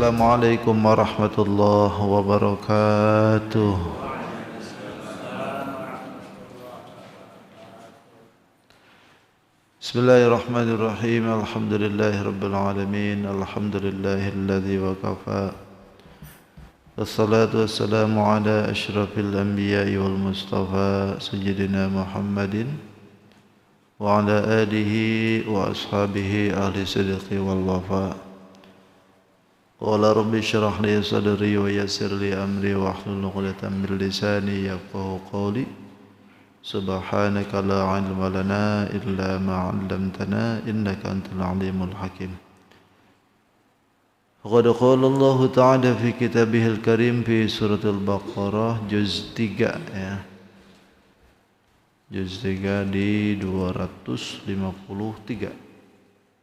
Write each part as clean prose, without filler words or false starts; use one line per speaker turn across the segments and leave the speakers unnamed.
Assalamualaikum warahmatullahi wabarakatuh. Bismillahirrahmanirrahim. Alhamdulillahirabbil alamin. Alhamdulillahilladzi wa kafa. Wassalatu wassalamu ala asyrafil anbiya'i wal mustafa sayyidina Muhammadin wa ala alihi wa ashabihi ahli sidqi wal wafa. Qala rabbi syrah li sadri wa yassir li amri wa hlul 'uqdatam min lisani yafqahu qawli. Subhanaka la 'ilma lana illa ma 'allamtana innaka antal 'alimul hakim. Qad qala Allah ta'ala fi kitabihil karim fi suratul Baqarah juz 3 ya. Juz 3 di 253.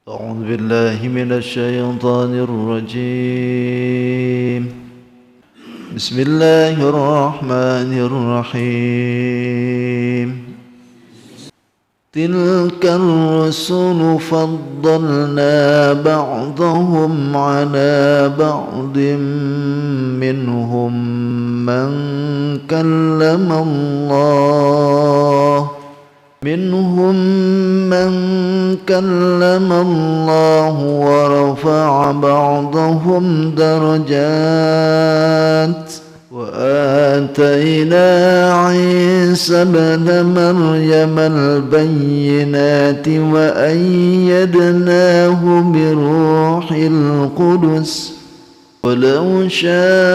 A'udzu billahi minasy syaithanir rajim. Bismillahirrahmanirrahim. Tilka ar-rusulu faddalna ba'dahum 'ala ba'din minhum man kallama Allah minhum man kallama Allah wa rafa'a ba'dahum darajat wa atayna Isa ibn Maryam al-bayyinati wa ayyadnahu bi ruhil qudus walau syaa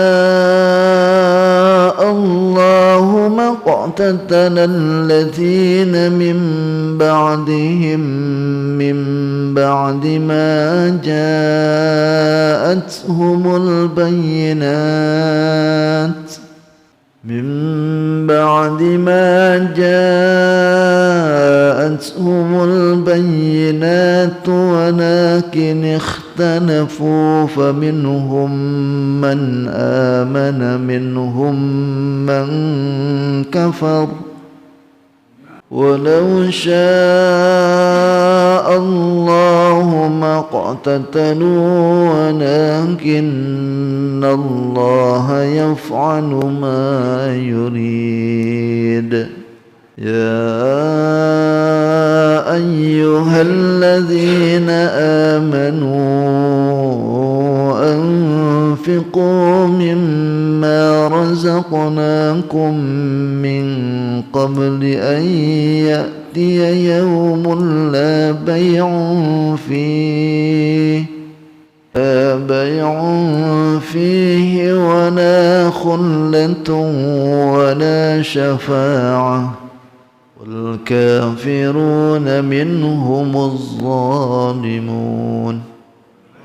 Allahu ma qatala alladhina min ba'dihim min ba'di ma ja'atuhumul bayyinat min ba'di ma ja'atuhumul bayyinat walakin ikhtalafu faminhum man amana minhum man kafar walau syaa Allahu ma qatatalu walakinna Allaha yaf'alu ma yurid. Ya ayyuhalladzina amanu anfiqu mimma razaqnakum min qabli an ya'tiya yawmun la bay'un fihi wa la khullatun wa la shafa'ah wal kafiruna minhumuz zalimun.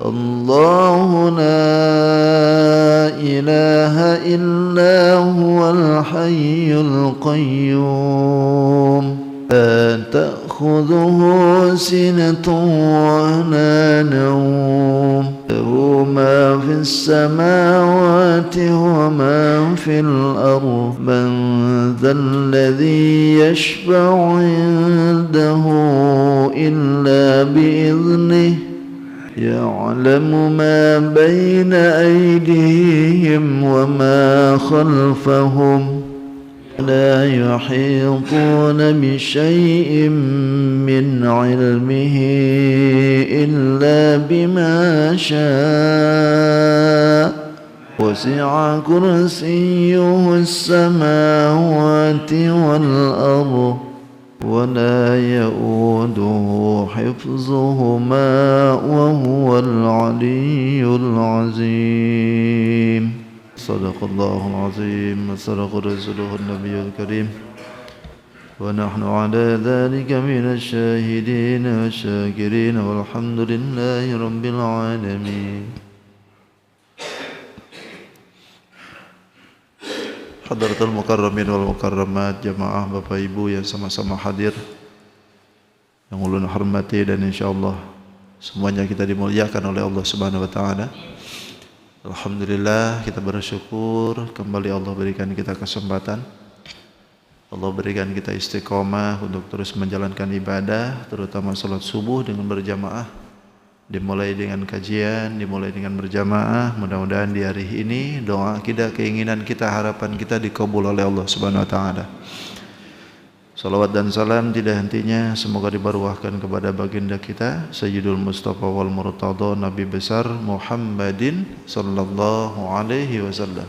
Allahu la ilaha illa huwal hayyul qayyum la ta'khudhuhu sinatun wa la nawm lahu ma fis samawati wa ma fil ardh man dhal ladhi yashfa'u 'indahu illa bi'idhnihi يعلم ما بين أيديهم وما خلفهم لا يحيطون بشيء من علمه إلا بما شاء وسع كرسيه السماوات والأرض ولا يؤوده حفظهما وهو العلي العظيم. صدق الله العظيم وصدق رسوله النبي الكريم ونحن على ذلك من الشاهدين والشاكرين والحمد لله رب العالمين. Hadratul mukarramin wal mukarramat, jamaah Bapak Ibu yang sama-sama hadir, yang ulun hormati, dan insyaallah semuanya kita dimuliakan oleh Allah Subhanahu wa taala. Alhamdulillah, kita bersyukur kembali Allah berikan kita kesempatan. Allah berikan kita istiqomah untuk terus menjalankan ibadah, terutama salat subuh dengan berjamaah Dimulai dengan kajian, dimulai dengan berjamaah. Mudah-mudahan di hari ini doa kita, keinginan kita, harapan kita dikabul oleh Allah Subhanahu wa taala. Salawat dan salam tidak hentinya semoga dibaruahkan kepada baginda kita Sayyidul Mustafa wal Murtada Nabi besar Muhammadin sallallahu alaihi wasallam.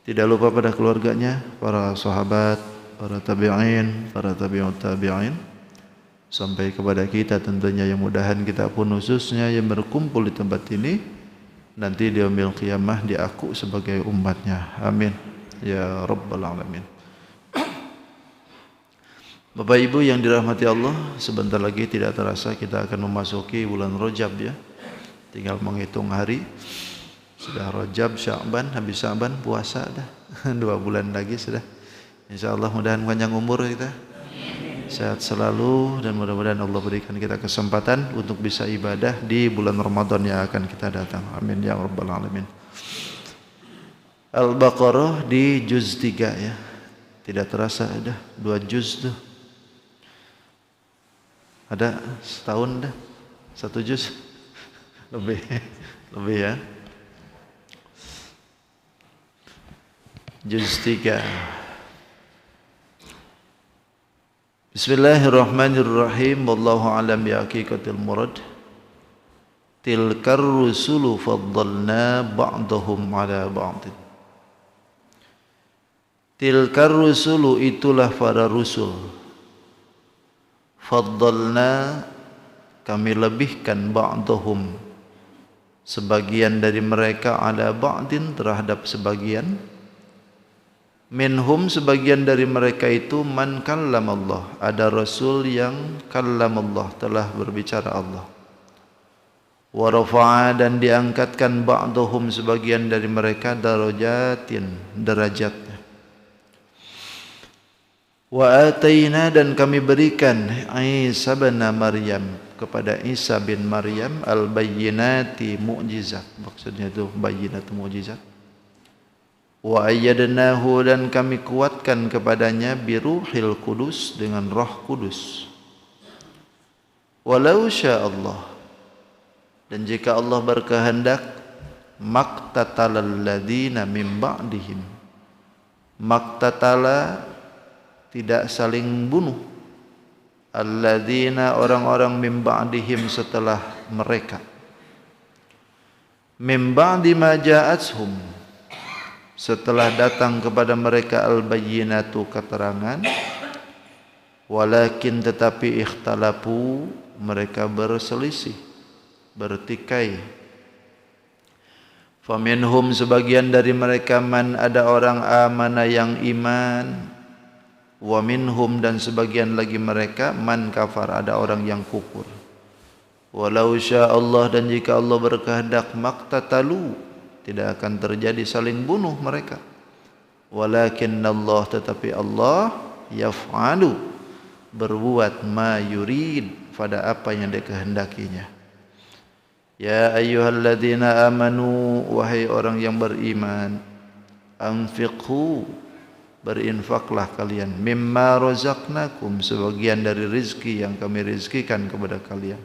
Tidak lupa pada keluarganya, para sahabat, para tabi'in, para tabi'ut tabi'in, sampai kepada kita tentunya yang mudahan kita pun khususnya yang berkumpul di tempat ini nanti di yaumil qiyamah diaku sebagai umatnya. Amin ya rabbal alamin. Bapak Ibu yang dirahmati Allah, sebentar lagi tidak terasa kita akan memasuki bulan Rajab ya. Tinggal menghitung hari. Sudah Rajab, Sya'ban, habis Sya'ban puasa dah. 2 bulan lagi sudah. Insyaallah mudahan panjang umur kita. Sehat selalu dan mudah-mudahan Allah berikan kita kesempatan untuk bisa ibadah di bulan Ramadan yang akan kita datang. Amin ya rabbal alamin. Al-Baqarah di juz 3 ya. Tidak terasa ada 2 juz tuh. Ada setahun dah 1 juz lebih ya. Juz 3. Bismillahirrahmanirrahim. Wallahu alam bi haqiqatil murad. Tilkar rusulu faddalna ba'dahum ala ba'd. Tilkar rusulu itulah para rusul. Faddalna kami lebihkan ba'dahum sebagian dari mereka ala ba'din terhadap sebagian. Minhum sebagian dari mereka itu man kallamallah, ada rasul yang kallamallah telah berbicara Allah. Wa rafa'a dan diangkatkan ba'dahum sebagian dari mereka darajatin derajatnya. Wa ataina dan kami berikan Isa bin Maryam kepada Isa bin Maryam al-bayyinati mu'jizat, maksudnya itu bayyinat mu'jizat. Wa ayyadnahu dan kami kuatkan kepadanya biruhil kudus dengan roh kudus. Walau sya'allah dan jika Allah berkehendak maqtatalal ladzina min ba'dihim, maqtatala tidak saling bunuh, alladzina orang-orang min ba'dihim setelah mereka, min ba'di ma ja'atuhum setelah datang kepada mereka al-bayyinatu keterangan, walakin tetapi ikhtalafu mereka berselisih, bertikai. Faminhum sebagian dari mereka man ada orang amana yang iman, wa minhum dan sebagian lagi mereka man kafar ada orang yang kufur. Walau sya'allah dan jika Allah berkehendak maqtatalu tidak akan terjadi saling bunuh mereka. Walakinnallah tetapi Allah yaf'alu berbuat ma yurid pada apa yang dikehendakinya. Ya ayyuhalladzina amanu wahai orang yang beriman, anfiqhu berinfaklah kalian mimma razaqnakum sebagian dari rizki yang kami rizkikan kepada kalian.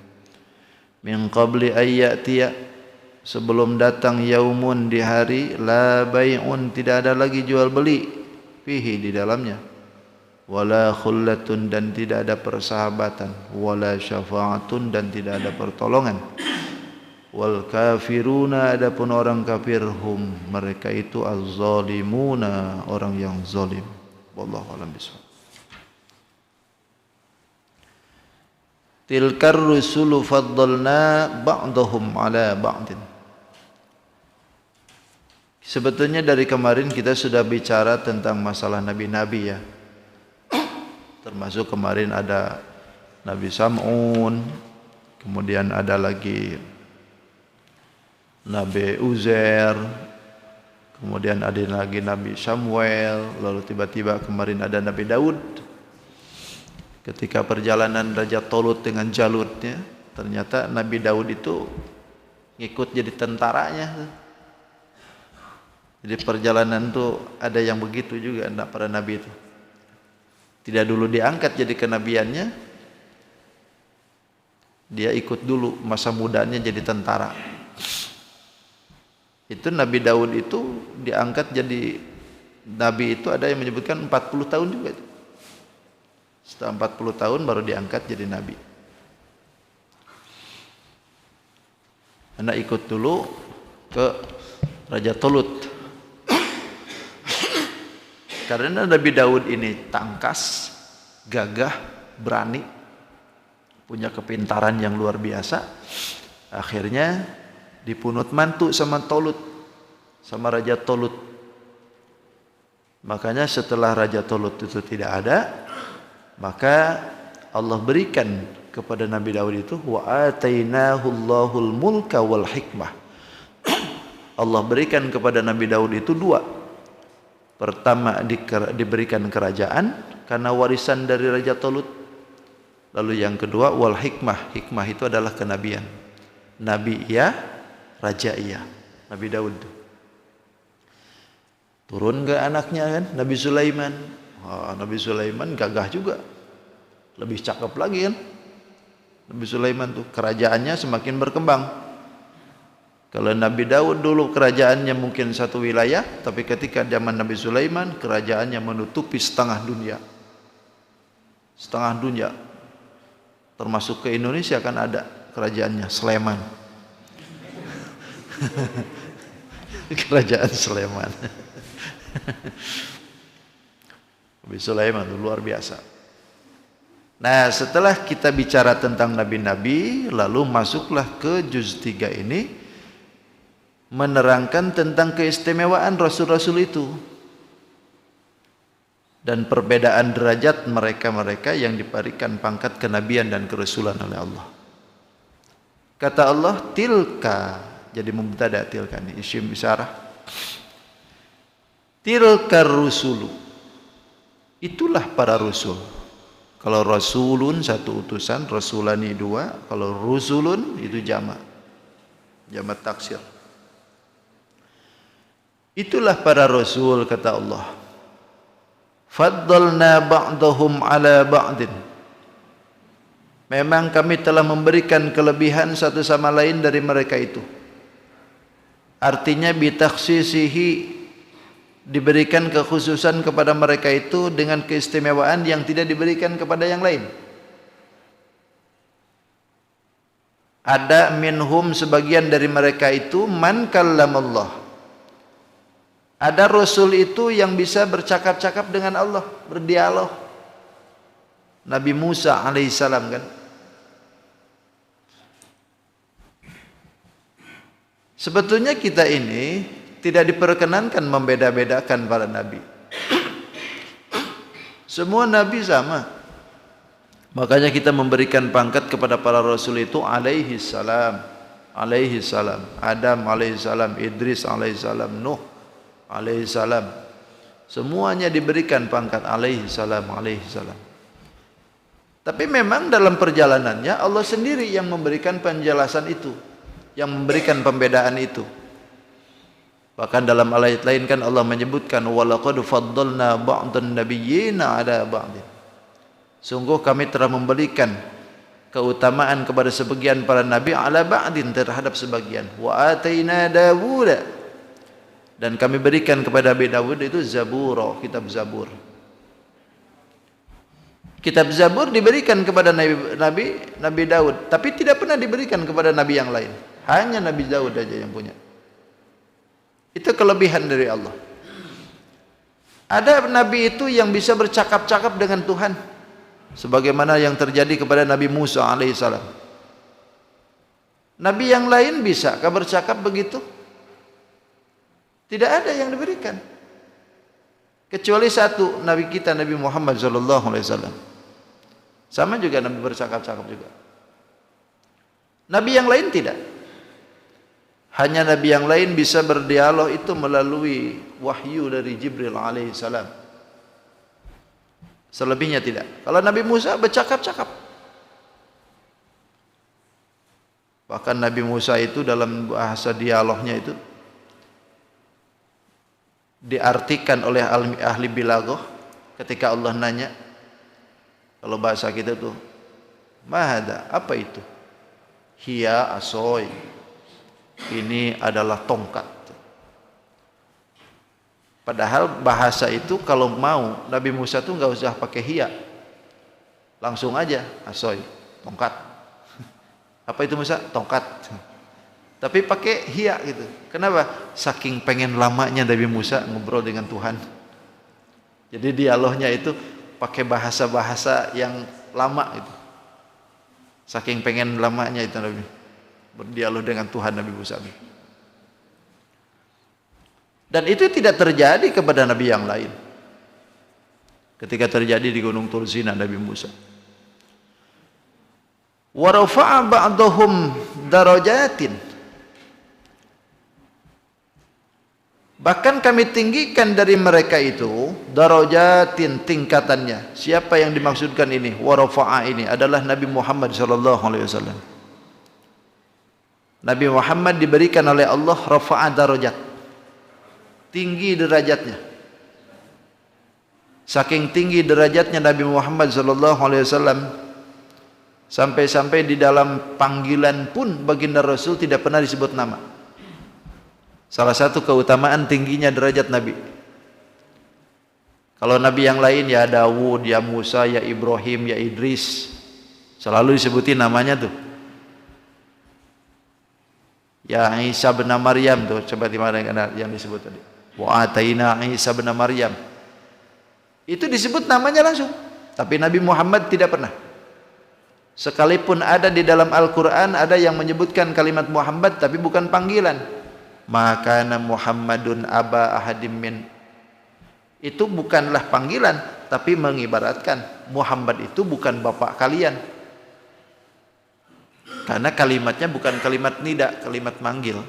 Min qabli ayyatiya sebelum datang yaumun di hari la bai'un tidak ada lagi jual beli fihi di dalamnya, wala khullatun dan tidak ada persahabatan, wala syafa'atun dan tidak ada pertolongan, wal kafiruna adapun orang kafir hum mereka itu az-zalimuna orang yang zalim. Wallahu a'lam bishawab. Tilkar rusulu faddalna ba'dahum ala ba'din. Sebetulnya dari kemarin kita sudah bicara tentang masalah nabi-nabi ya. Termasuk kemarin ada Nabi Sam'un, kemudian ada lagi Nabi Uzair, kemudian ada lagi Nabi Samuel, lalu tiba-tiba kemarin ada Nabi Daud. Ketika perjalanan Raja Tolut dengan Jalutnya, ternyata Nabi Daud itu ngikut jadi tentaranya. Jadi perjalanan tuh ada yang begitu juga para nabi itu. Tidak dulu diangkat jadi kenabiannya, Dia ikut dulu masa mudanya jadi tentara. Itu Nabi Daud itu diangkat jadi nabi, itu ada yang menyebutkan 40 tahun juga. Setelah 40 tahun baru diangkat jadi nabi. Anak ikut dulu ke Raja Tolut. Karena Nabi Daud ini tangkas, gagah, berani, punya kepintaran yang luar biasa. Akhirnya dipunut mantu sama Tolut, sama Raja Tolut. Makanya setelah Raja Tolut itu tidak ada, maka Allah berikan kepada Nabi Daud itu wa atainahullahul mulka wal hikmah. Allah berikan kepada Nabi Daud itu dua. Pertama diberikan kerajaan karena warisan dari Raja Tolut. Lalu yang kedua wal hikmah. Hikmah itu adalah kenabian. Nabi iya, raja iya. Nabi Daud. Turun ke anaknya kan, Nabi Sulaiman. Nabi Sulaiman gagah juga. Lebih cakep lagi kan. Nabi Sulaiman tuh kerajaannya semakin berkembang. Kalau Nabi Daud dulu kerajaannya mungkin satu wilayah, tapi ketika zaman Nabi Sulaiman kerajaannya menutupi setengah dunia. Setengah dunia. Termasuk ke Indonesia kan ada kerajaannya, Sleman. Kerajaan Sleman. Nabi Sulaiman itu luar biasa. Nah, setelah kita bicara tentang nabi-nabi, lalu masuklah ke juz 3 ini, menerangkan tentang keistimewaan rasul-rasul itu dan perbedaan derajat mereka-mereka yang diberikan pangkat kenabian dan kerasulan oleh Allah. Kata Allah, tilka, jadi mubtada tilka ini isim isyarah. Tilka rusulu, itulah para rasul. Kalau rasulun satu utusan, rasulani dua. Kalau rusulun itu jamak taksir. Itulah para rasul, kata Allah. Faddalna ba'dahum ala ba'din. Memang kami telah memberikan kelebihan satu sama lain dari mereka itu. Artinya bitakhsisihi, diberikan kekhususan kepada mereka itu dengan keistimewaan yang tidak diberikan kepada yang lain. Ada minhum, sebagian dari mereka itu, man kallamallah. Ada rasul itu yang bisa bercakap-cakap dengan Allah, berdialog. Nabi Musa alaihissalam kan. Sebetulnya kita ini tidak diperkenankan membeda-bedakan para nabi. Semua nabi sama. Makanya kita memberikan pangkat kepada para rasul itu alaihi salam. Adam alaihi salam, Idris alaihi salam, Nuh alaihi salam. Semuanya diberikan pangkat alaihi salam. Tapi memang dalam perjalanannya Allah sendiri yang memberikan penjelasan itu, yang memberikan pembedaan itu. Bahkan dalam ayat lain kan Allah menyebutkan walaqad faddalna ba'dan nabiyyina 'ala ba'din. Sungguh kami telah memberikan keutamaan kepada sebagian para nabi 'ala ba'din, terhadap sebagian. Wa ataina Dawuda, dan kami berikan kepada Nabi Daud itu Zabur, kitab Zabur. Kitab Zabur diberikan kepada Nabi Daud, tapi tidak pernah diberikan kepada nabi yang lain. Hanya Nabi Daud saja yang punya. Itu kelebihan dari Allah. Ada nabi itu yang bisa bercakap-cakap dengan Tuhan, sebagaimana yang terjadi kepada Nabi Musa alaihissalam. Nabi yang lain bisakah bercakap begitu? Tidak ada yang diberikan, kecuali satu, Nabi kita Nabi Muhammad SAW. Sama juga Nabi bercakap-cakap juga. Nabi yang lain tidak. Hanya Nabi yang lain bisa berdialog itu melalui wahyu dari Jibril alaihissalam. Selebihnya tidak. Kalau Nabi Musa bercakap-cakap. Bahkan Nabi Musa itu dalam bahasa dialognya itu diartikan oleh ahli bilaghah ketika Allah nanya, kalau bahasa kita tuh mahada, apa itu? Hiya asoy. Ini adalah tongkat. Padahal bahasa itu kalau mau Nabi Musa tuh nggak usah pakai hiya, langsung aja asoy, tongkat. Apa itu Musa? Tongkat. Tapi pakai hiya gitu. Kenapa? Saking pengen lamanya Nabi Musa ngobrol dengan Tuhan. Jadi dialognya itu pakai bahasa-bahasa yang lama itu. Saking pengen lamanya itu Nabi berdialog dengan Tuhan Nabi Musa. Dan itu tidak terjadi kepada nabi yang lain. Ketika terjadi di Gunung Tursina Nabi Musa. Wa rafa'a ba'dahum darajatin. Bahkan kami tinggikan dari mereka itu darajatin, tingkatannya. Siapa yang dimaksudkan ini? Wa rafa'a ini adalah Nabi Muhammad sallallahu alaihi wasallam. Nabi Muhammad diberikan oleh Allah rafa'a darajat. Tinggi derajatnya. Saking tinggi derajatnya Nabi Muhammad sallallahu alaihi wasallam, sampai-sampai di dalam panggilan pun baginda Rasul tidak pernah disebut nama. Salah satu keutamaan tingginya derajat Nabi. Kalau Nabi yang lain ya Dawud, ya Musa, ya Ibrahim, ya Idris, selalu disebutin namanya tuh. Ya Isa bin Maryam tuh, coba di mana yang disebut tadi? Wa ataina Isa bin Maryam. Itu disebut namanya langsung. Tapi Nabi Muhammad tidak pernah. Sekalipun ada di dalam Al-Quran ada yang menyebutkan kalimat Muhammad tapi bukan panggilan. Maka Muhammadun aba ahadim min. Itu bukanlah panggilan tapi mengibaratkan Muhammad itu bukan bapak kalian. Karena kalimatnya bukan kalimat nida, kalimat manggil.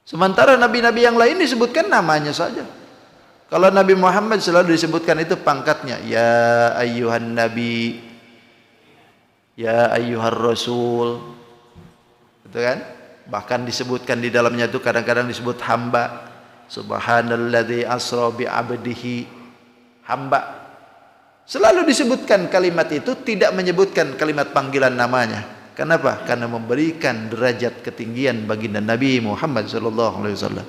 Sementara nabi-nabi yang lain disebutkan namanya saja. Kalau Nabi Muhammad selalu disebutkan itu pangkatnya, ya ayyuhan nabi, ya ayyuhar rasul, gitu kan? Bahkan disebutkan di dalamnya itu kadang-kadang disebut hamba, subhanalladzi asra bi abdihi, hamba. Selalu disebutkan kalimat itu, tidak menyebutkan kalimat panggilan namanya. Kenapa? Karena memberikan derajat ketinggian baginda Nabi Muhammad sallallahu alaihi wasallam.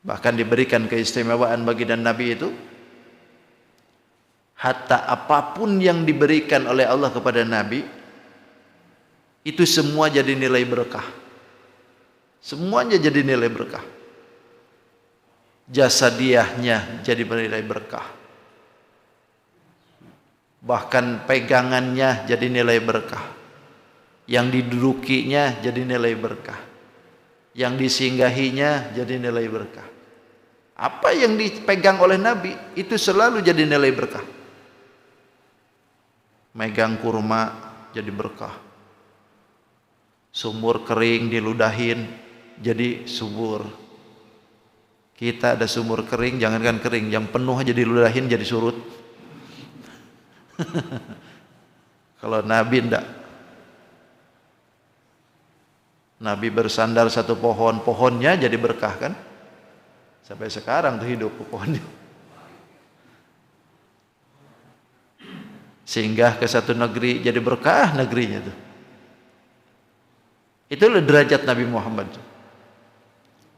Bahkan diberikan keistimewaan baginda Nabi itu, hatta apapun yang diberikan oleh Allah kepada Nabi itu semua jadi nilai berkah. Semuanya jadi nilai berkah. Jasadiahnya jadi bernilai berkah. Bahkan pegangannya jadi nilai berkah. Yang didudukinya jadi nilai berkah. Yang disinggahinya jadi nilai berkah. Apa yang dipegang oleh Nabi itu selalu jadi nilai berkah. Megang kurma jadi berkah. Sumur kering diludahin jadi subur. Kita ada sumur kering, jangankan kering, yang penuh aja diludahin jadi surut. Kalau Nabi enggak. Nabi bersandar satu pohon, pohonnya jadi berkah kan? Sampai sekarang tuh hidup pohonnya. Singgah ke satu negeri jadi berkah negerinya tuh. Itulah derajat Nabi Muhammad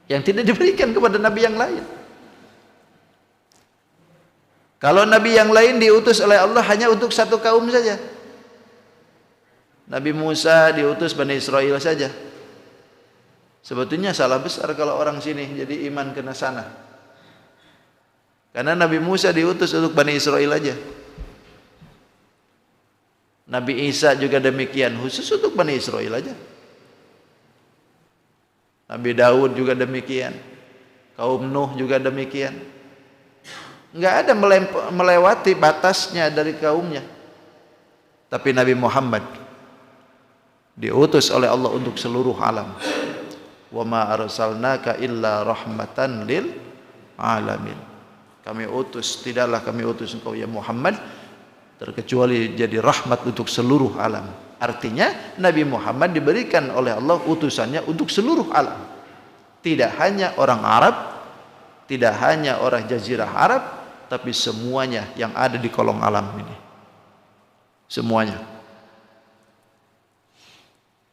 yang tidak diberikan kepada Nabi yang lain. Kalau Nabi yang lain diutus oleh Allah hanya untuk satu kaum saja. Nabi Musa diutus Bani Israel saja. Sebetulnya salah besar kalau orang sini jadi iman kena sana. Karena Nabi Musa diutus untuk Bani Israel aja. Nabi Isa juga demikian, khusus untuk Bani Israel aja. Nabi Daud juga demikian. Kaum Nuh juga demikian. Enggak ada melewati batasnya dari kaumnya. Tapi Nabi Muhammad diutus oleh Allah untuk seluruh alam. Wa ma arsalnaka illa rahmatan lil alamin. Kami utus, tidaklah kami utus engkau ya Muhammad terkecuali jadi rahmat untuk seluruh alam. Artinya Nabi Muhammad diberikan oleh Allah utusannya untuk seluruh alam. Tidak hanya orang Arab, tidak hanya orang Jazirah Arab, tapi semuanya yang ada di kolong alam ini. semuanya.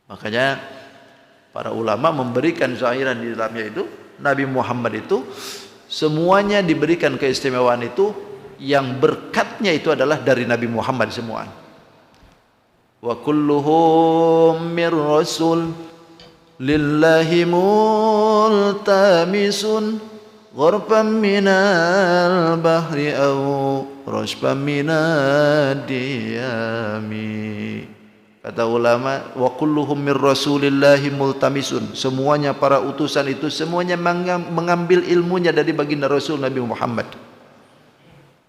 Makanya para ulama memberikan zahiran di dalamnya itu, Nabi Muhammad itu semuanya diberikan keistimewaan itu, yang berkatnya itu adalah dari Nabi Muhammad semua. Wa kulluhum mir rasul lillahi multamisun gharfan minal bahri aw rashfan minad diyami. Kata ulama, wa kulluhum mir rasulillahi multamisun, semuanya para utusan itu semuanya mengambil ilmunya dari baginda Rasul Nabi Muhammad.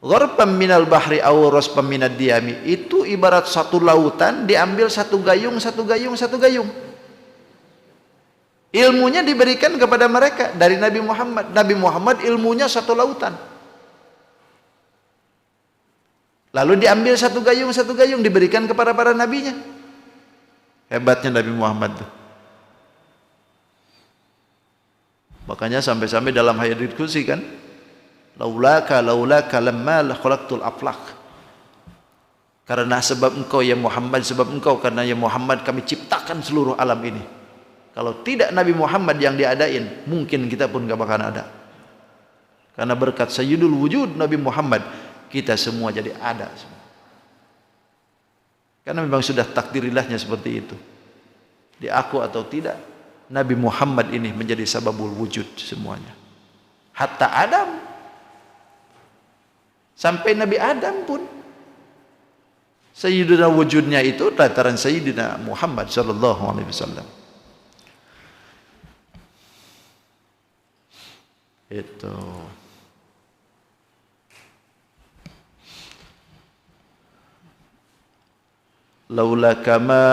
Gharfan minal bahri aw rashfan minad diyami, itu ibarat satu lautan diambil satu gayung. Ilmunya diberikan kepada mereka dari Nabi Muhammad. Nabi Muhammad ilmunya satu lautan. Lalu diambil satu gayung diberikan kepada para nabinya. Hebatnya Nabi Muhammad tuh. Makanya sampai-sampai dalam hadits qudsi kan, laulaka lamma khalaqtul aflaq. Karena sebab engkau ya Muhammad, karena ya Muhammad kami ciptakan seluruh alam ini. Kalau tidak Nabi Muhammad yang diadain, mungkin kita pun gak bakalan ada. Karena berkat sayyidul wujud Nabi Muhammad, kita semua jadi ada. Karena memang sudah takdirilahnya seperti itu. Diaku atau tidak, Nabi Muhammad ini menjadi sababul wujud semuanya. Hatta Adam, sampai Nabi Adam pun sayyidina wujudnya itu lantaran sayyidina Muhammad sallallahu alaihi wasallam. Itu laula kama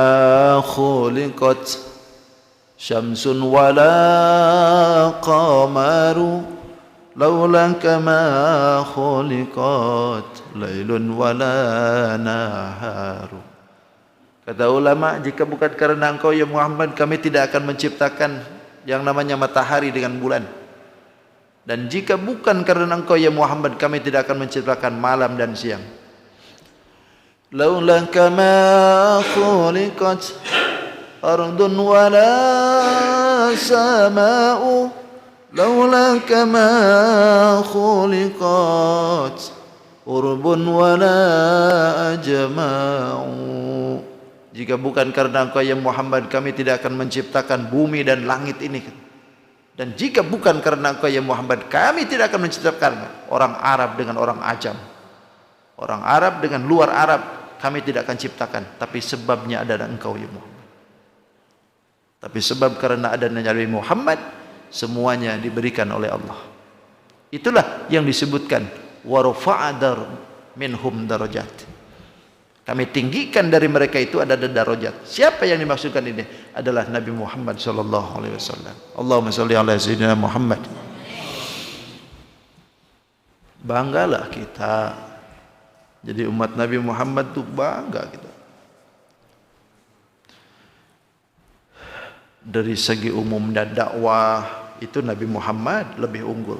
khuliqat syamsun wala qamaru laula kama khuliqat lailun wala naharu. Kata ulama, jika bukan karena engkau ya Muhammad, kami tidak akan menciptakan yang namanya matahari dengan bulan. Dan jika bukan karena engkau ya Muhammad, kami tidak akan menciptakan malam dan siang. Laula kama khuliqat ardun wala sama'u laula kama khuliqat urbun wala ajma'u. Jika bukan karena engkau ya Muhammad, kami tidak akan menciptakan bumi dan langit ini. Dan jika bukan karena engkau ya Muhammad, kami tidak akan menciptakan orang Arab dengan orang Ajam, orang Arab dengan luar Arab, kami tidak akan ciptakan. Tapi sebabnya adalah engkau ya Muhammad. Tapi sebab karena adanya Nabi Muhammad, semuanya diberikan oleh Allah. Itulah yang disebutkan wa rafa'adar minhum darajat. Kami tinggikan dari mereka itu ada darajat. Siapa yang dimaksudkan ini? Adalah Nabi Muhammad sallallahu alaihi wasallam. Allahumma shalli ala sayyidina Muhammad. Banggalah kita jadi umat Nabi Muhammad, tuh bangga kita. Dari segi umum dan dakwah itu Nabi Muhammad lebih unggul.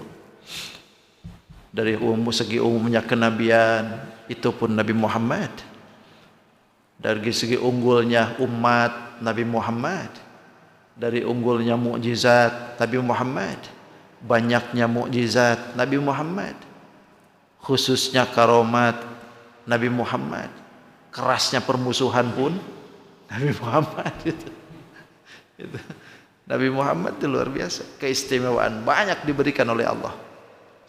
Dari segi umumnya kenabian itu pun Nabi Muhammad. Dari segi unggulnya umat Nabi Muhammad, dari unggulnya mukjizat Nabi Muhammad, banyaknya mukjizat Nabi Muhammad, khususnya karomat Nabi Muhammad, kerasnya permusuhan pun Nabi Muhammad itu. Nabi Muhammad itu luar biasa, keistimewaan banyak diberikan oleh Allah,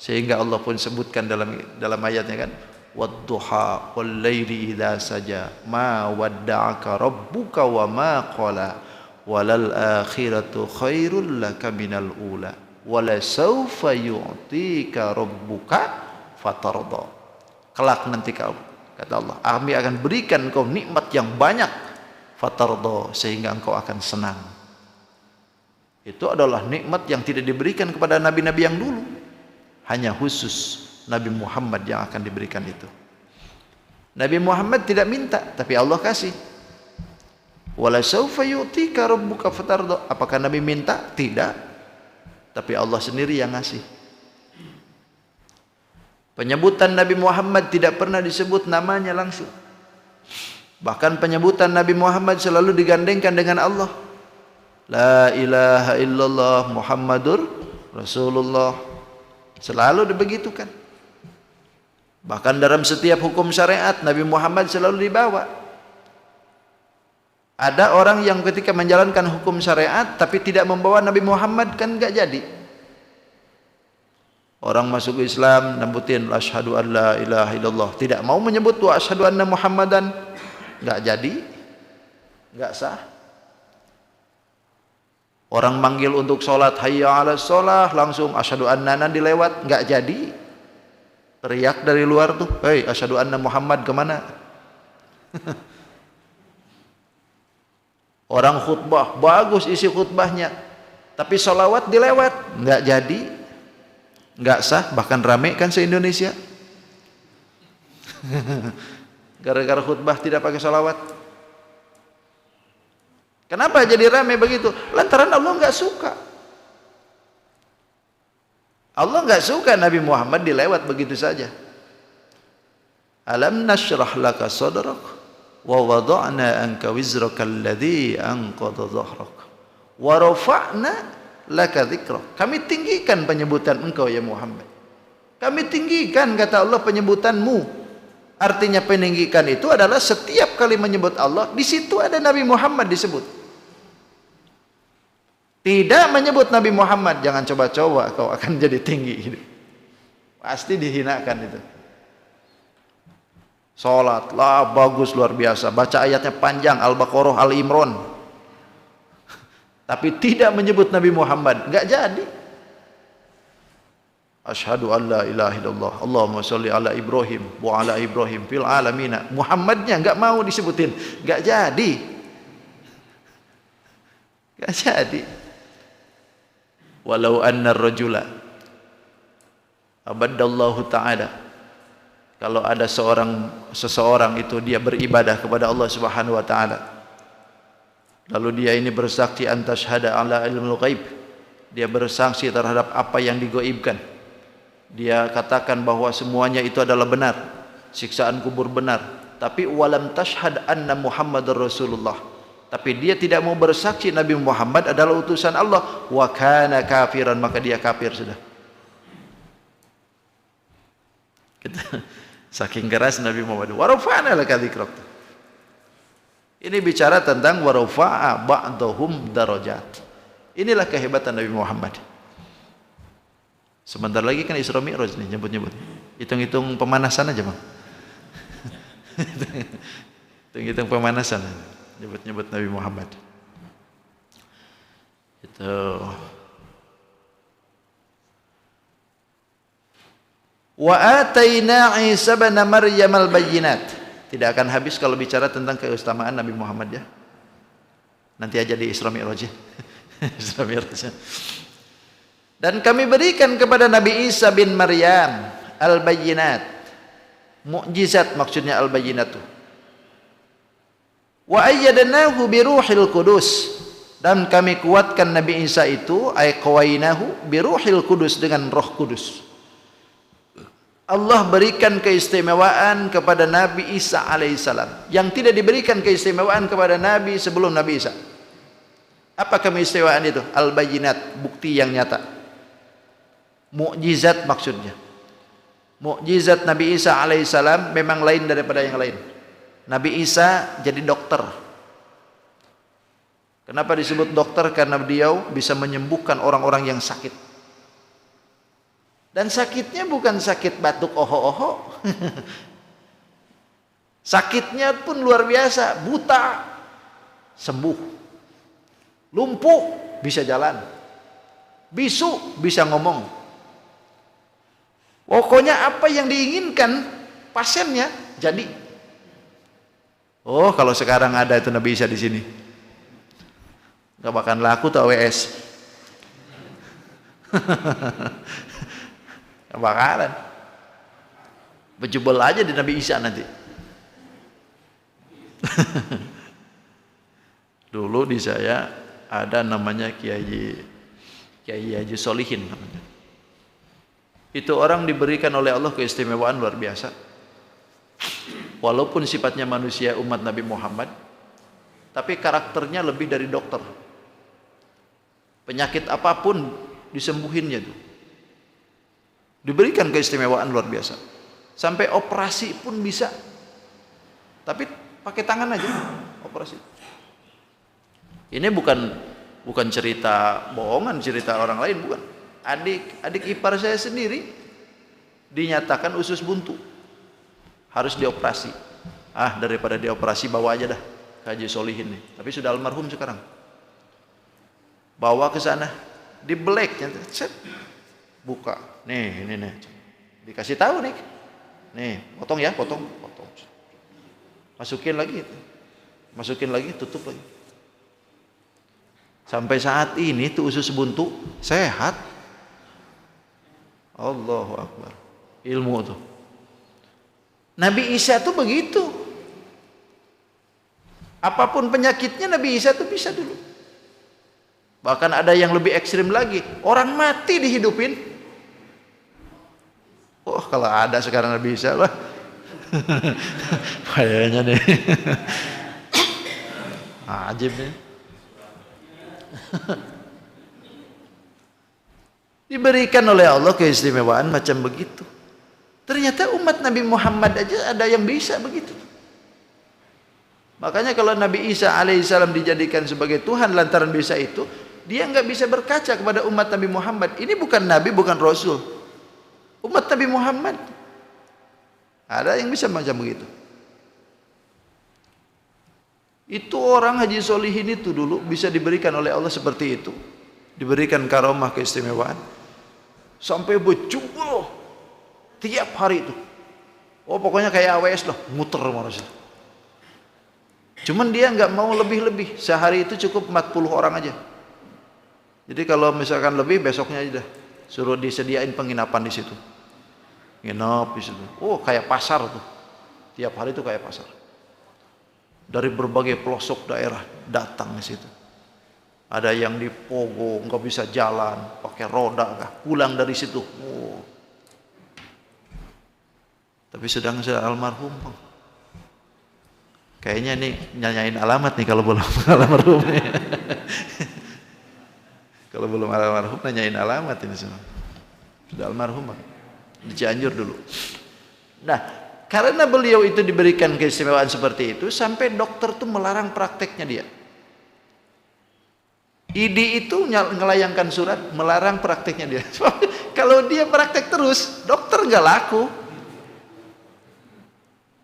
sehingga Allah pun sebutkan dalam ayatnya kan, wadduha wal laili idza saja ma wadda'aka rabbuka wa ma qala walal akhiratu khairul laka minal ula wala sawfa yu'tika rabbuka fatarda. Kelak nanti kau, kata Allah, kami akan berikan engkau nikmat yang banyak, fatarda, sehingga engkau akan senang. Itu adalah nikmat yang tidak diberikan kepada nabi-nabi yang dulu, hanya khusus Nabi Muhammad yang akan diberikan itu. Nabi Muhammad tidak minta, tapi Allah kasih. Wala sawfa yu'tika rabbuka fatarda. Apakah Nabi minta? Tidak. Tapi Allah sendiri yang ngasih. Penyebutan Nabi Muhammad tidak pernah disebut namanya langsung. Bahkan penyebutan Nabi Muhammad selalu digandengkan dengan Allah. La ilaha illallah Muhammadur Rasulullah. Selalu dibegitukan. Bahkan dalam setiap hukum syariat Nabi Muhammad selalu dibawa. Ada orang yang ketika menjalankan hukum syariat tapi tidak membawa Nabi Muhammad, kan enggak jadi. Orang masuk Islam nambutin asyhadu an la ilaha illallah, tidak mau menyebut wa asyhadu anna Muhammadan, enggak jadi, enggak sah. Orang manggil untuk sholat hayya ala sholah, langsung asyhadu annana dilewat, enggak jadi. Teriak dari luar tuh, hei asyhadu anna Muhammad kemana? Orang khutbah bagus isi khutbahnya, tapi sholawat dilewat, enggak jadi, enggak sah. Bahkan rame kan se-Indonesia gara-gara khutbah tidak pakai sholawat. Kenapa jadi rame begitu? Lantaran Allah enggak suka. Allah enggak suka Nabi Muhammad dilewat begitu saja. Alam nashrah laka sadrak wa wada'na anka wizraka alladhi anqadha dhahrak wa rafa'na laka dzikrak. Kami tinggikan penyebutan engkau ya Muhammad. Kami tinggikan, kata Allah, penyebutanmu. Artinya peninggikan itu adalah setiap kali menyebut Allah, di situ ada Nabi Muhammad disebut. Tidak menyebut Nabi Muhammad, jangan coba-coba kau akan jadi tinggi. Pasti dihinakan itu. Salat lah bagus luar biasa, baca ayatnya panjang, Al-Baqarah, Al-Imran, tapi tidak menyebut Nabi Muhammad, enggak jadi. Asyhadu an la ilaha illallah Allahumma sholli ala Ibrahim wa ala Ibrahim fil alamina, Muhammadnya enggak mau disebutin, enggak jadi, enggak jadi. Walau anna ar-rajula abadallahu ta'ala, kalau ada seseorang itu dia beribadah kepada Allah Subhanahu wa taala, lalu dia ini bersaksi antasyhada ala ilmul ghaib, dia bersaksi terhadap apa yang digaibkan, dia katakan bahwa semuanya itu adalah benar, siksaan kubur benar, tapi walam tashhad anna Muhammadar Rasulullah, tapi dia tidak mau bersaksi Nabi Muhammad adalah utusan Allah, wa kana kafiran, maka dia kafir sudah. Saking keras Nabi Muhammad. Warafa'na laka dzikrak. Ini bicara tentang warafa'a ba'dahum darajat. Inilah kehebatan Nabi Muhammad. Sebentar lagi kan Isra Mi'raj nih, nyebut-nyebut. Hitung-hitung pemanasan aja, Bang. Hitung-hitung pemanasan, nyebut-nyebut Nabi Muhammad. Itu. Wa ataina Isa bin Maryam al-bayyinat. Tidak akan habis kalau bicara tentang keutamaan Nabi Muhammad ya. Nanti aja di Isra Mi'raj. Isra Mi'raj. Dan kami berikan kepada Nabi Isa bin Maryam al-bayyinat. Mukjizat maksudnya al-bayyinatu. Wa ayyadnahu bi ruhil qudus. Dan kami kuatkan Nabi Isa itu ay qawainahu bi ruhil qudus, dengan Roh Kudus. Allah berikan keistimewaan kepada Nabi Isa alaihissalam yang tidak diberikan keistimewaan kepada Nabi sebelum Nabi Isa. Apa keistimewaan itu? Al-bayyinat, bukti yang nyata. Mukjizat maksudnya. Mukjizat Nabi Isa alaihissalam memang lain daripada yang lain. Nabi Isa jadi dokter. Kenapa disebut dokter? Karena beliau bisa menyembuhkan orang-orang yang sakit. Dan sakitnya bukan sakit batuk oho-oho. Sakitnya pun luar biasa, buta sembuh, lumpuh bisa jalan, bisu bisa ngomong. Pokoknya apa yang diinginkan pasiennya jadi. Oh, kalau sekarang ada itu Nabi Isa di sini, nggak bakal laku tuh AWS. Nggak bakalan. Berjubel aja di Nabi Isa nanti. Dulu di saya ada namanya Kiai Haji Solihin namanya. Itu orang diberikan oleh Allah keistimewaan luar biasa. Walaupun sifatnya manusia umat Nabi Muhammad, tapi karakternya lebih dari dokter. Penyakit apapun disembuhinnya tuh. Diberikan keistimewaan luar biasa. Sampai operasi pun bisa. Tapi pakai tangan aja operasi. Ini bukan cerita bohongan, cerita orang lain, bukan. Adik ipar saya sendiri dinyatakan usus buntu. Harus dioperasi. Daripada dioperasi bawa aja dah ke Haji Solihin nih. Tapi sudah almarhum sekarang. Bawa ke sana, dibelek, set, buka. Nih, ini nih. Dikasih tahu nih. Nih, potong ya, potong. Masukin lagi, tutup lagi. Sampai saat ini tuh usus buntu sehat. Allahu Akbar. Ilmu tuh. Nabi Isa tuh begitu. Apapun penyakitnya Nabi Isa tuh bisa dulu. Bahkan ada yang lebih ekstrim lagi. Orang mati dihidupin. Oh, kalau ada sekarang Nabi Isa, wah. Kayaknya nih. Ajib nih. Diberikan oleh Allah keistimewaan macam begitu. Ternyata umat Nabi Muhammad aja ada yang bisa begitu. Makanya kalau Nabi Isa alaihissalam dijadikan sebagai Tuhan lantaran bisa itu, dia nggak bisa berkaca kepada umat Nabi Muhammad. Ini bukan Nabi, bukan Rasul. Umat Nabi Muhammad. Ada yang bisa macam begitu. Itu orang Haji Solihin itu dulu bisa diberikan oleh Allah seperti itu. Diberikan karomah keistimewaan. Sampai berjubel tiap hari itu. Oh, pokoknya kayak AWS loh, muter manusia. Cuman dia nggak mau lebih-lebih. Sehari itu cukup 40 orang aja. Jadi kalau misalkan lebih, besoknya aja dah suruh disediain penginapan di situ. Nginap di situ. Oh, kayak pasar tuh. Tiap hari itu kayak pasar. Dari berbagai pelosok daerah datang ke situ. Ada yang di Pogo nggak bisa jalan, pakai roda kah, pulang dari situ. Oh. Tapi sudah almarhum. Kayaknya nih nyanyain alamat nih kalau belum almarhum nih. Kalau belum almarhum nanyain alamat ini semua. Sudah almarhum di Cianjur dulu. Nah, karena beliau itu diberikan keistimewaan seperti itu, sampai dokter tuh melarang prakteknya dia. ID itu ngelayangkan surat melarang prakteknya dia. Kalau dia praktek terus, dokter nggak laku.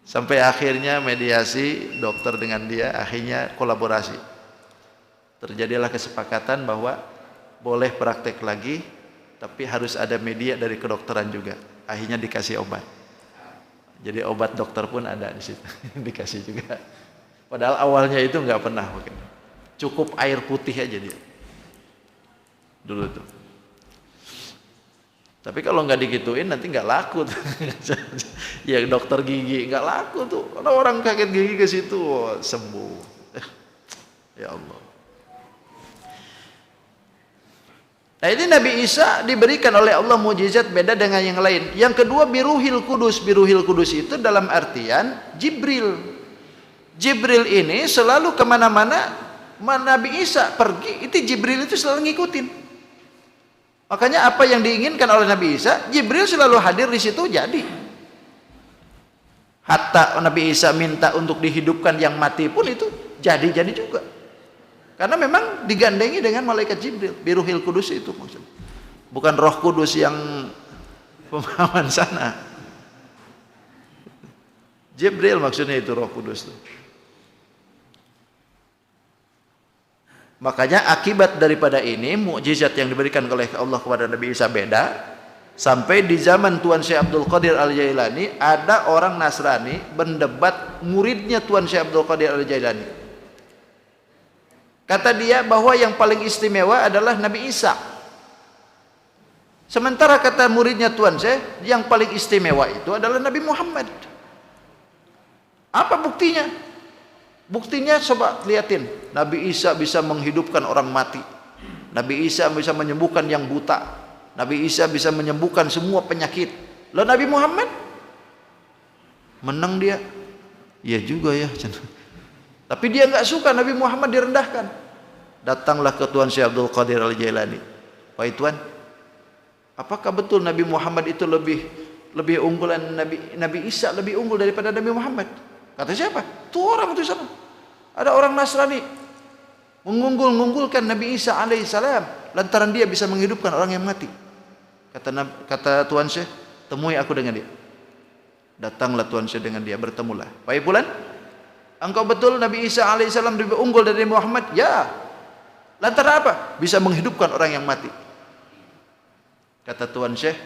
Sampai akhirnya mediasi dokter dengan dia, akhirnya kolaborasi. Terjadilah kesepakatan bahwa boleh praktek lagi, tapi harus ada media dari kedokteran juga. Akhirnya dikasih obat. Jadi obat dokter pun ada di situ, dikasih juga. Padahal awalnya itu nggak pernah, cukup air putih aja dia. Dulu tuh. Tapi kalau nggak digituin nanti nggak laku tuh. Ya dokter gigi nggak laku tuh. Karena orang kaget gigi ke situ sembuh. Ya Allah. Nah ini Nabi Isa diberikan oleh Allah mujizat beda dengan yang lain. Yang kedua biruhil kudus. Biruhil kudus itu dalam artian Jibril. Jibril ini selalu kemana-mana. Nabi Isa pergi, itu Jibril itu selalu ngikutin. Makanya apa yang diinginkan oleh Nabi Isa, Jibril selalu hadir di situ jadi. Hatta Nabi Isa minta untuk dihidupkan yang mati pun itu jadi juga. Karena memang digandengi dengan malaikat Jibril, biruhil kudus itu maksudnya. Bukan Roh Kudus yang pemahaman sana. Jibril maksudnya itu Roh Kudus itu. Makanya akibat daripada ini mukjizat yang diberikan oleh Allah kepada Nabi Isa beda. Sampai di zaman Tuan Syekh Abdul Qadir Al-Jailani ada orang Nasrani mendebat muridnya Tuan Syekh Abdul Qadir Al-Jailani. Kata dia bahwa yang paling istimewa adalah Nabi Isa. Sementara kata muridnya Tuan Syekh yang paling istimewa itu adalah Nabi Muhammad. Apa buktinya? Buktinya coba liatin. Nabi Isa bisa menghidupkan orang mati. Nabi Isa bisa menyembuhkan yang buta. Nabi Isa bisa menyembuhkan semua penyakit. Lalu Nabi Muhammad menang dia. Iya juga ya. Tapi dia nggak suka Nabi Muhammad direndahkan. Datanglah ke Tuan Syekh Abdul Qadir Al-Jailani. Wahai Tuan, apakah betul Nabi Muhammad itu lebih unggulan Nabi Isa lebih unggul daripada Nabi Muhammad? Kata siapa? Tuh orang itu sana. Ada orang Nasrani mengunggulkan Nabi Isa alaihissalam lantaran dia bisa menghidupkan orang yang mati. Kata Tuan Syekh, temui aku dengan dia. Datanglah Tuan Syekh dengan dia, bertemulah. Wahai Fulan, engkau betul Nabi Isa alaihissalam lebih unggul dari Muhammad? Ya. Lantaran apa? Bisa menghidupkan orang yang mati. Kata Tuan Syekh,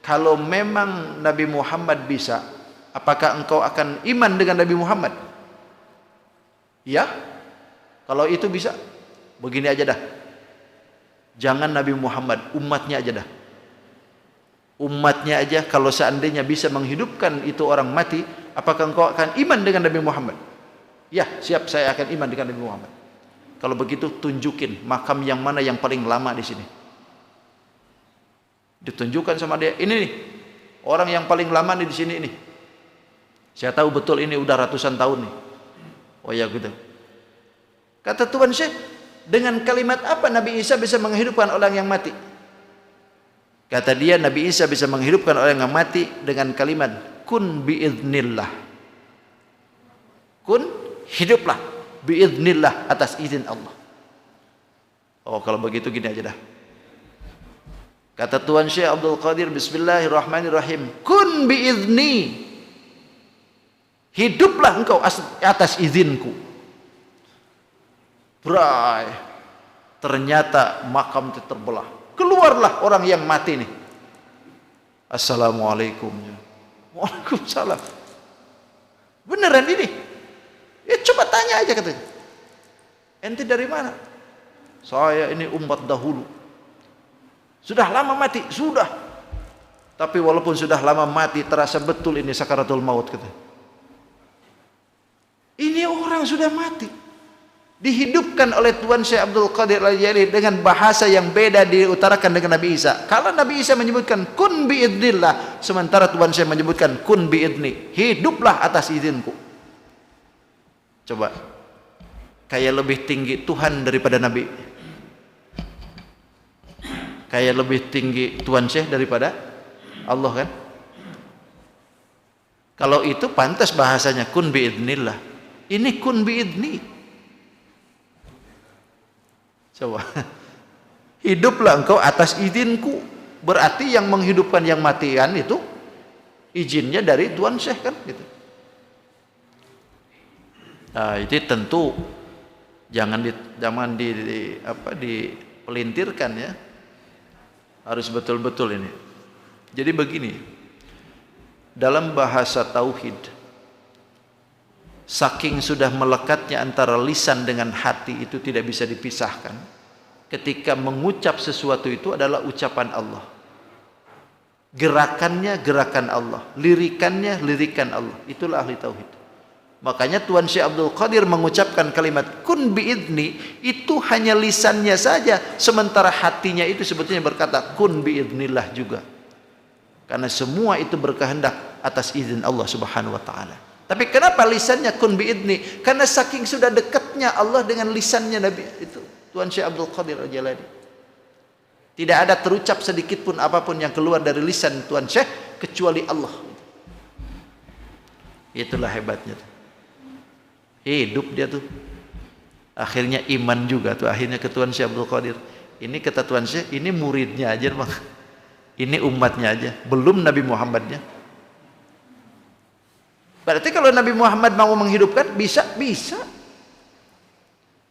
kalau memang Nabi Muhammad bisa, apakah engkau akan iman dengan Nabi Muhammad? Ya. Kalau itu bisa, begini aja dah. Jangan Nabi Muhammad, umatnya aja dah. Umatnya aja kalau seandainya bisa menghidupkan itu orang mati, apakah engkau akan iman dengan Nabi Muhammad? Ya, siap, saya akan iman dengan Nabi Muhammad. Kalau begitu tunjukin makam yang mana yang paling lama di sini. Ditunjukkan sama dia, ini nih, orang yang paling lama nih di sini ini. Saya tahu betul ini udah ratusan tahun nih. Oh ya gitu. Kata Tuan Syekh, dengan kalimat apa Nabi Isa bisa menghidupkan orang yang mati? Kata dia, Nabi Isa bisa menghidupkan orang yang mati dengan kalimat kun biiznillah. Kun, hiduplah biiznillah, atas izin Allah. Oh, kalau begitu gini aja dah. Kata Tuan Syekh Abdul Qadir, bismillahirrahmanirrahim, kun biizni, hiduplah engkau atas izinku. Bray, ternyata makam itu terbelah. Keluarlah orang yang mati nih. Assalamualaikum. Waalaikumsalam. Beneran ini? Ya coba tanya aja katanya. Ente dari mana? Saya ini umat dahulu. Sudah lama mati? Sudah. Tapi walaupun sudah lama mati, terasa betul ini sakaratul maut katanya. Ini orang sudah mati, dihidupkan oleh Tuan Syekh Abdul Qadir Al-Jailani dengan bahasa yang beda diutarakan dengan Nabi Isa. Kalau Nabi Isa menyebutkan kun biidnillah, sementara Tuan Syekh menyebutkan kun biidni, hiduplah atas izinku. Coba, kayak lebih tinggi Tuhan daripada Nabi, kayak lebih tinggi Tuan Syekh daripada Allah kan? Kalau itu pantas bahasanya kun biidnillah, ini kun biidni. Coba, hiduplah engkau atas izinku. Berarti yang menghidupkan yang matian itu izinnya dari Tuan Syekh kan gitu. Nah, itu tentu jangan dipelintirkan ya. Harus betul-betul ini. Jadi begini, dalam bahasa tauhid, saking sudah melekatnya antara lisan dengan hati, itu tidak bisa dipisahkan. Ketika mengucap sesuatu itu adalah ucapan Allah, gerakannya gerakan Allah, lirikannya lirikan Allah. Itulah ahli tauhid. Makanya Tuan Syekh Abdul Qadir mengucapkan kalimat kun biidni, itu hanya lisannya saja, sementara hatinya itu sebetulnya berkata kun biidnillah juga. Karena semua itu berkehendak atas izin Allah Subhanahu wa taala. Tapi kenapa lisannya kun biidni? Karena saking sudah dekatnya Allah dengan lisannya Nabi itu, Tuan Syekh Abdul Qadir Al-Jailani. Tidak ada terucap sedikit pun apapun yang keluar dari lisan Tuan Syekh kecuali Allah. Itulah hebatnya. Hidup dia tuh. Akhirnya iman juga tuh. Akhirnya ke Tuan Syekh Abdul Qadir. Ini kata Tuan Syekh, ini muridnya aja bang. Ini umatnya aja, belum Nabi Muhammadnya. Berarti kalau Nabi Muhammad mau menghidupkan, bisa.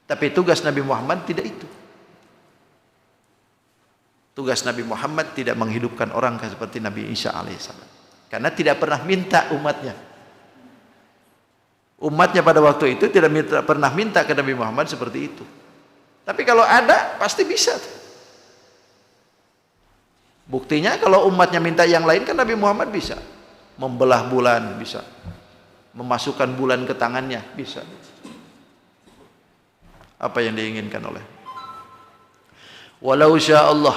Tapi tugas Nabi Muhammad tidak itu. Tugas Nabi Muhammad tidak menghidupkan orang seperti Nabi Isa alaihissalam. Karena tidak pernah minta umatnya. Umatnya pada waktu itu tidak pernah minta ke Nabi Muhammad seperti itu. Tapi kalau ada, pasti bisa. Buktinya kalau umatnya minta yang lain, kan Nabi Muhammad bisa. Membelah bulan, bisa. Memasukkan bulan ke tangannya, bisa. Apa yang diinginkan oleh walau sya Allah,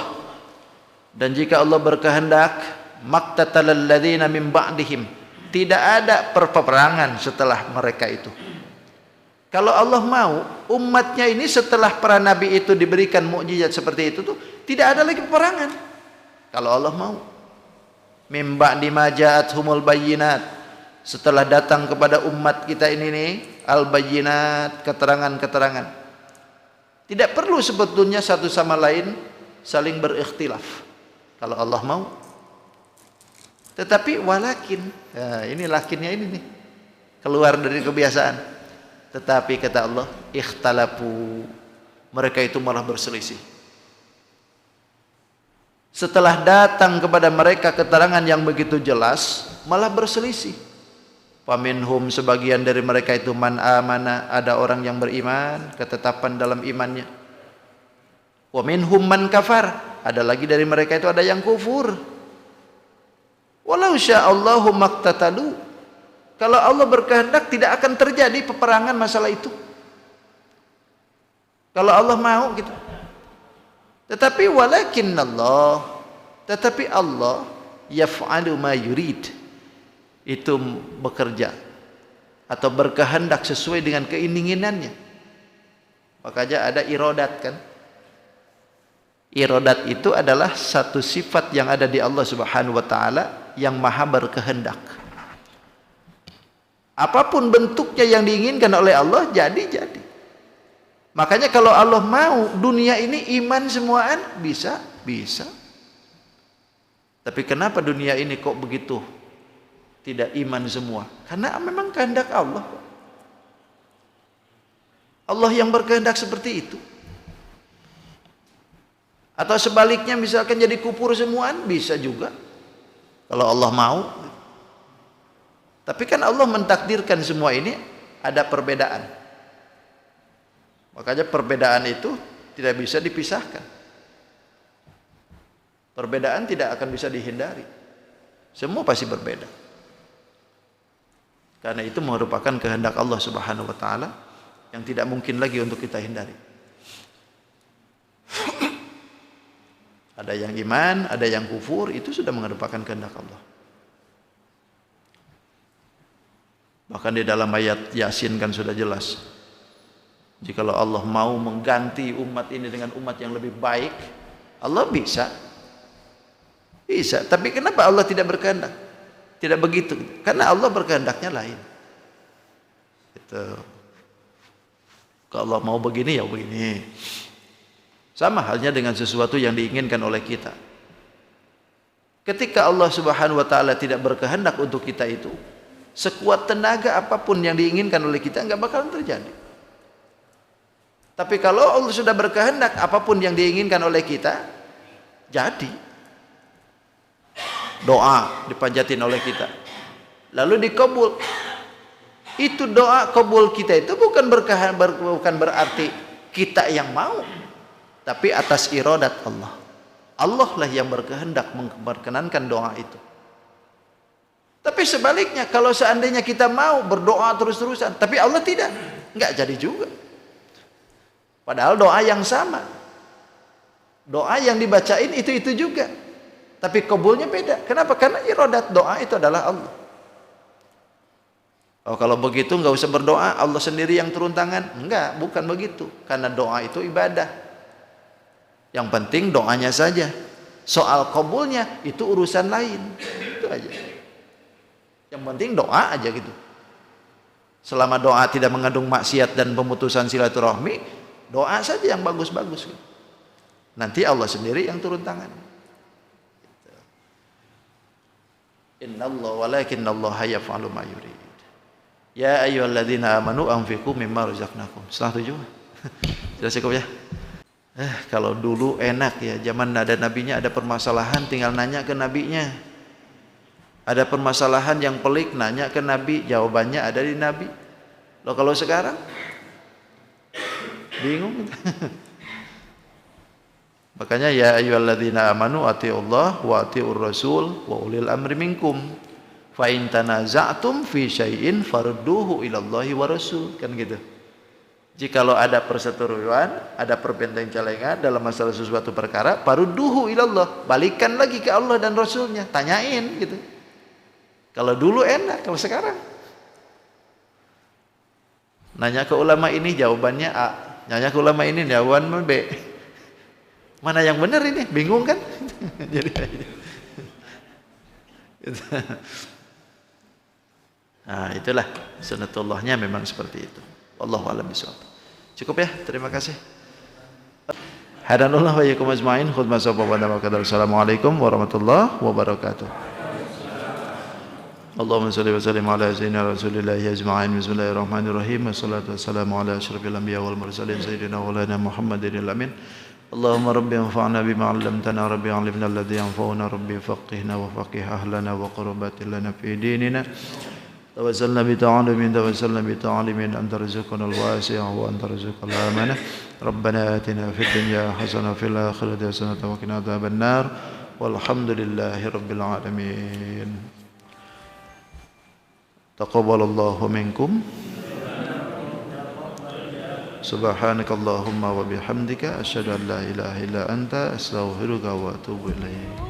dan jika Allah berkehendak, maqtatalal ladzina min ba'dihim, Tidak ada peperangan setelah mereka itu. Kalau Allah mau, umatnya ini setelah para nabi itu diberikan mukjizat seperti itu tuh, tidak ada lagi peperangan. Kalau Allah mau. Mim ba'di ma ja'athumul bayyinat. Setelah datang kepada umat kita ini nih, al-bayyinat, keterangan-keterangan. Tidak perlu sebetulnya satu sama lain saling berikhtilaf. Kalau Allah mau. Tetapi walakin, nah ini lakinnya ini nih, keluar dari kebiasaan. Tetapi kata Allah, ikhtalafu, mereka itu malah berselisih. Setelah datang kepada mereka keterangan yang begitu jelas, malah berselisih. Faminhum, sebagian dari mereka itu man amana, ada orang yang beriman, ketetapan dalam imannya. Wa minhum man kafar, ada lagi dari mereka itu ada yang kufur. Walau sya'allahu maqtatalu, kalau Allah berkehendak tidak akan terjadi peperangan masalah itu. Kalau Allah mau gitu. Tetapi tetapi Allah yaf'alu ma yurid. Itu bekerja atau berkehendak sesuai dengan keinginannya. Makanya ada iradat kan? Iradat itu adalah satu sifat yang ada di Allah Subhanahu wa taala yang maha berkehendak. Apapun bentuknya yang diinginkan oleh Allah, jadi. Makanya kalau Allah mau dunia ini iman semuaan, bisa. Tapi kenapa dunia ini kok begitu tidak iman semua? Karena memang kehendak Allah. Allah yang berkehendak seperti itu. Atau sebaliknya misalkan jadi kufur semuaan, bisa juga. Kalau Allah mau. Tapi kan Allah mentakdirkan semua ini ada perbedaan. Makanya perbedaan itu tidak bisa dipisahkan. Perbedaan tidak akan bisa dihindari. Semua pasti berbeda. Karena itu merupakan kehendak Allah Subhanahu wa taala yang tidak mungkin lagi untuk kita hindari. Ada yang iman, ada yang kufur, itu sudah merupakan kehendak Allah. Bahkan di dalam ayat Yasin kan sudah jelas. Jikalau Allah mau mengganti umat ini dengan umat yang lebih baik, Allah bisa. Bisa. Tapi kenapa Allah tidak berkehendak? Tidak begitu. Karena Allah berkehendaknya lain. Itu. Kalau Allah mau begini ya begini. Sama halnya dengan sesuatu yang diinginkan oleh kita. Ketika Allah Subhanahu wa taala tidak berkehendak untuk kita itu, sekuat tenaga apapun yang diinginkan oleh kita enggak bakalan terjadi. Tapi kalau Allah sudah berkehendak, apapun yang diinginkan oleh kita jadi. Doa dipanjatin oleh kita, lalu dikabul. Itu doa kabul kita itu bukan berarti kita yang mau, tapi atas iradat Allah. Allah lah yang berkehendak memperkenankan doa itu. Tapi sebaliknya, kalau seandainya kita mau berdoa terus-terusan, tapi Allah tidak, enggak jadi juga. Padahal doa yang sama, doa yang dibacain itu juga, tapi kabulnya beda. Kenapa? Karena iradat doa itu adalah Allah. Oh, kalau begitu enggak usah berdoa, Allah sendiri yang turun tangan. Enggak, bukan begitu. Karena doa itu ibadah. Yang penting doanya saja. Soal kabulnya itu urusan lain. Itu aja. Yang penting doa aja gitu. Selama doa tidak mengandung maksiat dan pemutusan silaturahmi, doa saja yang bagus-bagus. Nanti Allah sendiri yang turun tangan. Innallaha walakinnallaha yaf'alu ma yurid. Ya ayyuhalladzina amanu anfiqu mimma razaqnakum. Setengah 7. Sudah cukup ya? Kalau dulu enak ya, zaman ada nabinya, ada permasalahan tinggal nanya ke nabinya. Ada permasalahan yang pelik nanya ke nabi, jawabannya ada di nabi. Loh kalau sekarang bingung. Makanya ya ayyuhalladzina amanu atiiullah wa atiiur rasul wa ulil amri minkum. Fa in tanaza'tum fi syai'in farudduhu ilallahi wa rasul, kan gitu. Jikalau ada perseteruan, ada perbenteng-celengan dalam masalah sesuatu perkara, farudduhu ilallah, balikan lagi ke Allah dan Rasulnya, tanyain gitu. Kalau dulu enak, kalau sekarang nanya ke ulama ini jawabannya A, nanya ke ulama ini jawabannya B. Mana yang benar ini? Bingung kan? Jadi nah, itulah sunnatullahnya memang seperti itu. Wallahu a'lam bishawab. Cukup ya, terima kasih. Hadanullah wa iyyakum ajmain. Khutbah sapa wa Assalamualaikum warahmatullahi wabarakatuh. Allahumma shalli wa sallim ala sayyidina Rasulillahi ajma'in. Bismillahirrahmanirrahim. Wassalatu wassalamu ala asyrafil anbiya wal mursalin sayyidina wa lana Muhammadin al-amin. Allahumma rabbi anfa'na bima 'allamtana rabbi 'allimna alladhi yanfa'una rabbi faqihna wa faqih ahlana wa qurbatil lana fi dinina. Tawassalna bi ta'alumin tawassalna bi ta'alimin anta rizquna al-wasi' wa anta rizqul amanah. Rabbana atina fid dunya hasanah wa fil akhirati hasanah wa qina adzaban nar. Walhamdulillahi rabbil alamin. Taqabbalallahu minkum. Subhanakallahumma wa bihamdika asyhadu an la ilaha illa anta astaghfiruka wa atubu ilaik.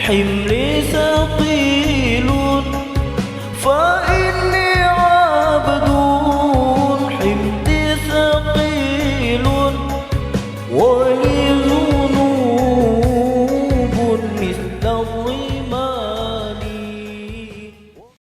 حم